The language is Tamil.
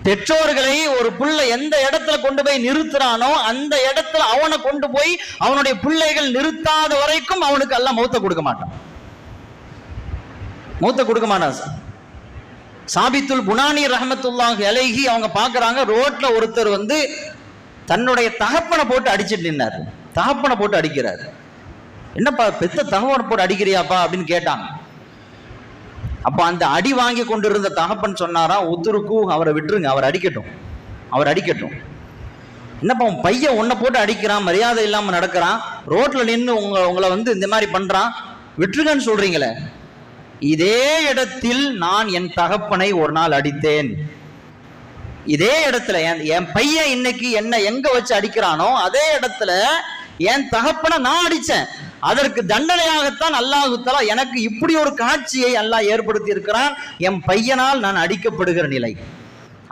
பெற்றோர்களை ஒரு புள்ள எந்த இடத்துல கொண்டு போய் நிறுத்துறானோ அந்த இடத்துல அவனை கொண்டு போய் அவனுடைய பிள்ளைகள் நிறுத்தாத வரைக்கும் அவனுக்கு அல்லாஹ் மௌத்தை கொடுக்க மாட்டான். மௌத்தை கொடுக்க மாட்டான். சாபித்துல் புனானி ரஹ்மத்துல்லாஹி அலைஹி அவங்க பார்க்கறாங்க, ரோட்ல ஒருத்தர் தன்னுடைய தகப்பனை போட்டு அடிச்சிட்டு நின்னாரு. தகப்பனை போட்டு அடிக்கிறாரு. என்னப்பா பெத்த தகப்பனை போட்டு அடிக்கிறியாப்பா அப்படின்னு கேட்டாங்க. அப்ப அந்த அடி வாங்கி கொண்டிருந்த தகப்பன் சொன்னாரா, உத்துருக்கு அவரை விட்டுருங்க, அவர் அடிக்கட்டும், அவர் அடிக்கட்டும். என்னப்பா உன் பையன் உன்னை போட்டு அடிக்கிறான், மரியாதை இல்லாம நடக்கிறான், ரோட்ல நின்று உங்களை இந்த மாதிரி பண்றான், விட்டுருங்கன்னு சொல்றீங்களே. இதே இடத்தில் நான் என் தகப்பனை ஒரு நாள் அடித்தேன். இதே இடத்துல என் பையன் இன்னைக்கு என்ன எங்க வச்சு அடிக்கிறானோ அதே இடத்துல என் தகப்பனை நான் அடிச்சேன். அதற்கு தண்டனையாகத்தான் அல்லாஹ் தஆலா எனக்கு இப்படி ஒரு காட்சியை அல்லாஹ் ஏற்படுத்தி இருக்கிறான். என் பையனால் நான் அடிக்கப்படுகிற நிலை.